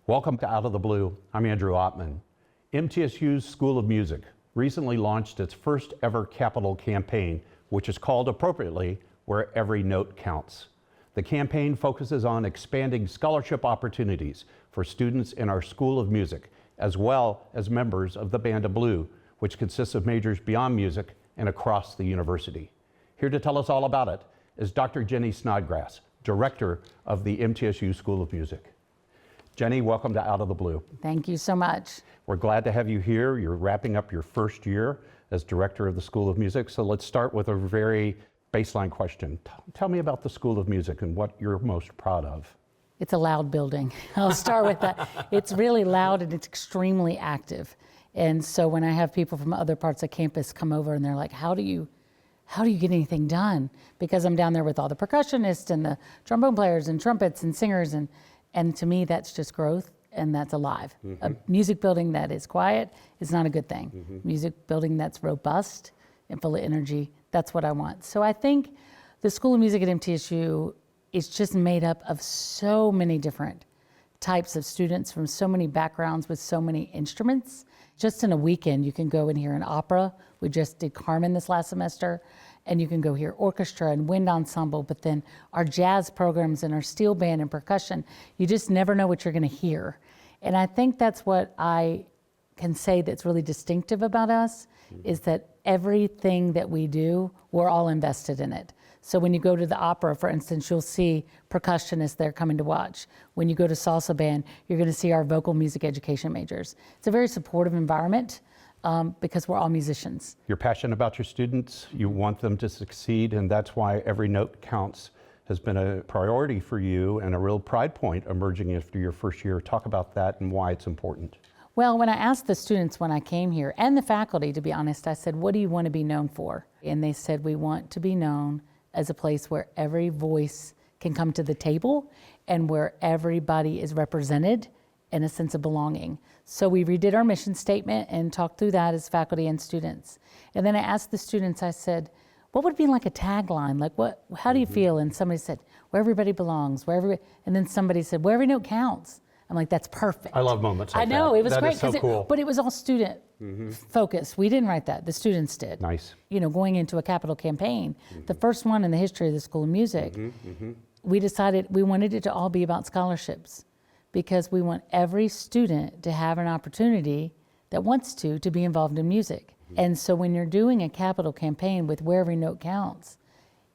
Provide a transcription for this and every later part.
Welcome to Out of the Blue. I'm Andrew Oppmann. MTSU's School of Music recently launched its first ever capital campaign, which is called appropriately, Where Every Note Counts. The campaign focuses on expanding scholarship opportunities for students in our School of Music, as well as members of the Band of Blue, which consists of majors beyond music and across the university. Here to tell us all about it is Dr. Jenny Snodgrass, Director of the MTSU School of Music. Jenny, welcome to Out of the Blue. Thank you so much. We're glad to have you here. You're wrapping up your first year as Director of the School of Music. So let's start with a very baseline question. Tell me about the School of Music and what you're most proud of. It's a loud building. I'll start with that. It's really loud and it's extremely active. And so when I have people from other parts of campus come over and they're like, how do you get anything done? Because I'm down there with all the percussionists and the trombone players and trumpets and singers. And to me, that's just growth and that's alive. Mm-hmm. A music building that is quiet is not a good thing. Mm-hmm. Music building that's robust and full of energy, that's what I want. So I think the School of Music at MTSU is just made up of so many different types of students from so many backgrounds with so many instruments. Just in a weekend, you can go and hear an opera. We just did Carmen this last semester, and you can go hear orchestra and wind ensemble, but then our jazz programs and our steel band and percussion, you just never know what you're gonna hear. And I think that's what I can say that's really distinctive about us, is that everything that we do, we're all invested in it. So when you go to the opera, for instance, you'll see percussionists there coming to watch. When you go to salsa band, you're gonna see our vocal music education majors. It's a very supportive environment because we're all musicians. You're passionate about your students, you want them to succeed, and that's why Every Note Counts has been a priority for you and a real pride point emerging after your first year. Talk about that and why it's important. Well, when I asked the students when I came here, and the faculty, to be honest, I said, what do you want to be known for? And they said, we want to be known as a place where every voice can come to the table and where everybody is represented in a sense of belonging. So we redid our mission statement and talked through that as faculty and students. And then I asked the students, I said, what would be like a tagline? Like how do you feel? And somebody said, where everybody belongs, and then somebody said, where every note counts. I'm like, that's perfect. I love moments like that. I know, it was that great. Is so cool. But it was all student focused. We didn't write that, the students did. Nice. You know, going into a capital campaign, the first one in the history of the School of Music, we decided we wanted it to all be about scholarships because we want every student to have an opportunity that wants to be involved in music. And so when you're doing a capital campaign with Where Every Note Counts,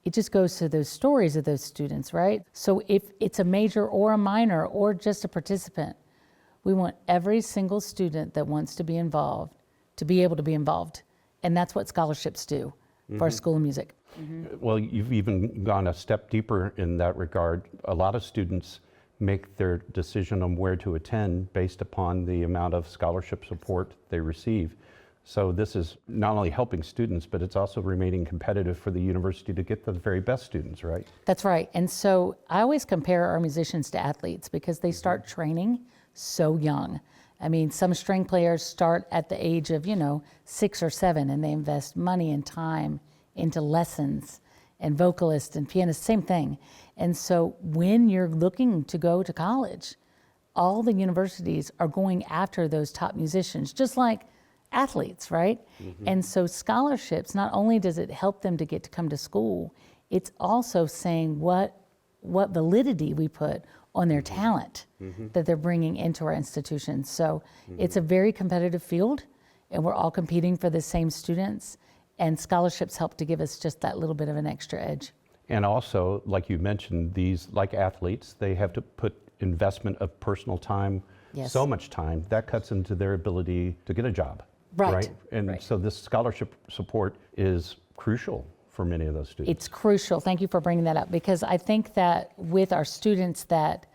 it just goes to those stories of those students, right? So if it's a major or a minor or just a participant, we want every single student that wants to be involved to be able to be involved. And that's what scholarships do for our School of Music. Well, you've even gone a step deeper in that regard. A lot of students make their decision on where to attend based upon the amount of scholarship support they receive. So this is not only helping students, but it's also remaining competitive for the university to get the very best students, right? That's right. And so I always compare our musicians to athletes because they start training so young. I mean, some string players start at the age of, 6 or 7, and they invest money and time into lessons, and vocalists and pianists, same thing. And so when you're looking to go to college, all the universities are going after those top musicians, just like athletes, right? And so scholarships, not only does it help them to get to come to school, it's also saying what validity we put on their talent that they're bringing into our institutions. So it's a very competitive field, and we're all competing for the same students, and scholarships help to give us just that little bit of an extra edge. And also, like you mentioned, these, like athletes, they have to put investment of personal time, so much time, that cuts into their ability to get a job. Right. And so this scholarship support is crucial for many of those students. It's crucial. Thank you for bringing that up, because I think that with our students that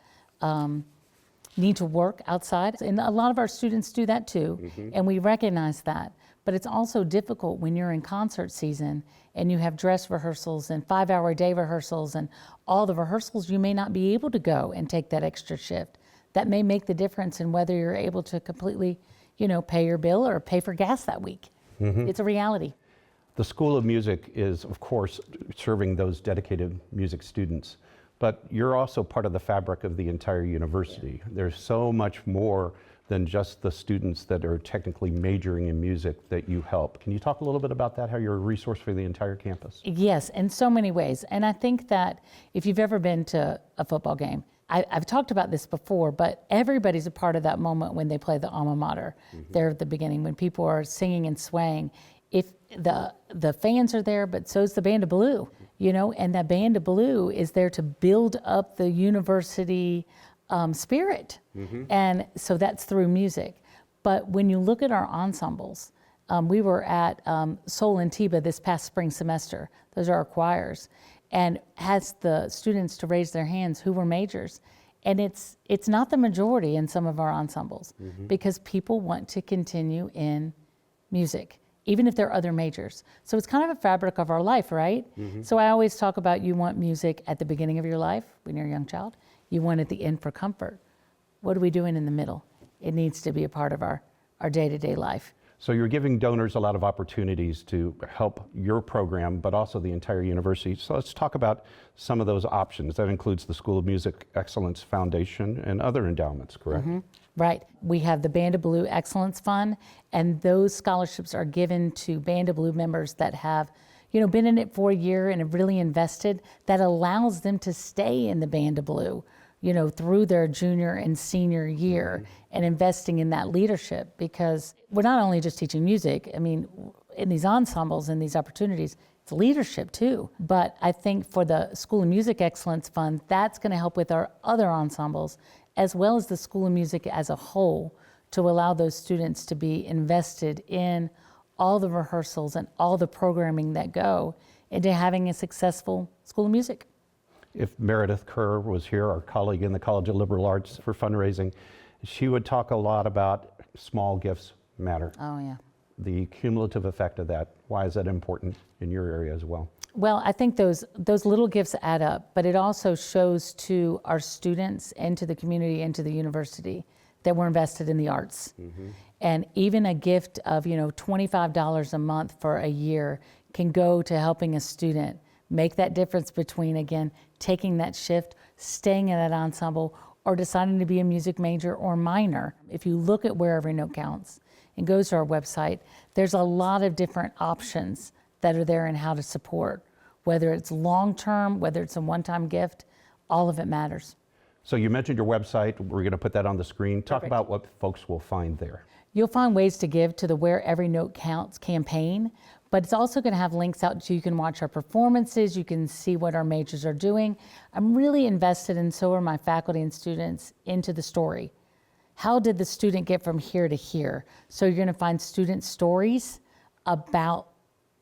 need to work outside, and a lot of our students do that too, and we recognize that, but it's also difficult when you're in concert season and you have dress rehearsals and 5-hour day rehearsals and all the rehearsals, you may not be able to go and take that extra shift. That may make the difference in whether you're able to completely pay your bill or pay for gas that week. It's a reality. The School of Music is, of course, serving those dedicated music students. but you're also part of the fabric of the entire university. There's so much more than just the students that are technically majoring in music that you help. Can you talk a little bit about that, how you're a resource for the entire campus? Yes, in so many ways. And I think that if you've ever been to a football game, I've talked about this before, but everybody's a part of that moment when they play the alma mater there at the beginning, when people are singing and swaying. If the fans are there, but so's the Band of Blue, you know, and that Band of Blue is there to build up the university spirit. And so that's through music. But when you look at our ensembles, we were at Soul and Tiba this past spring semester. Those are our choirs. And asked the students to raise their hands who were majors. And it's not the majority in some of our ensembles because people want to continue in music, even if there are other majors. So it's kind of a fabric of our life, right? So I always talk about you want music at the beginning of your life when you're a young child. You want at the end for comfort. What are we doing in the middle? It needs to be a part of our day-to-day life. So you're giving donors a lot of opportunities to help your program, but also the entire university. So let's talk about some of those options. That includes the School of Music Excellence Foundation and other endowments, correct? Right. We have the Band of Blue Excellence Fund, and those scholarships are given to Band of Blue members that have, you know, been in it for a year and have really invested. That allows them to stay in the Band of Blue, you know, through their junior and senior year and investing in that leadership, because we're not only just teaching music. I mean, in these ensembles and these opportunities, it's leadership too. But I think for the School of Music Excellence Fund, that's going to help with our other ensembles, as well as the School of Music as a whole, to allow those students to be invested in all the rehearsals and all the programming that go into having a successful School of Music. If Meredith Kerr was here, our colleague in the College of Liberal Arts for fundraising, she would talk a lot about small gifts matter. Oh, yeah. The cumulative effect of that. Why is that important in your area as well? Well, I think those little gifts add up, but it also shows to our students and to the community and to the university that we're invested in the arts. And even a gift of, you know, $25 a month for a year can go to helping a student make that difference between, again, taking that shift, staying in that ensemble, or deciding to be a music major or minor. If you look at Where Every Note Counts and goes to our website, there's a lot of different options that are there in how to support, whether it's long-term, whether it's a one-time gift, all of it matters. So you mentioned your website. We're going to put that on the screen. Talk Perfect. about what folks will find there. You'll find ways to give to the Where Every Note Counts campaign, but it's also going to have links out so you can watch our performances, you can see what our majors are doing. I'm really invested, and so are my faculty and students, into the story. How did the student get from here to here? So you're going to find student stories about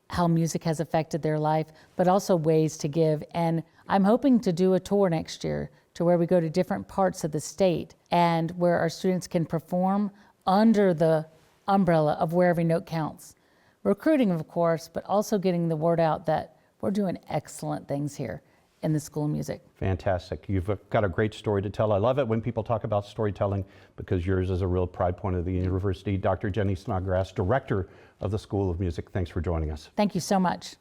how music has affected their life, but also ways to give. And I'm hoping to do a tour next year to where we go to different parts of the state and where our students can perform under the umbrella of Where Every Note Counts. Recruiting, of course, but also getting the word out that we're doing excellent things here in the School of Music. Fantastic. You've got a great story to tell. I love it when people talk about storytelling because yours is a real pride point of the university. Dr. Jenny Snodgrass, Director of the School of Music, thanks for joining us. Thank you so much.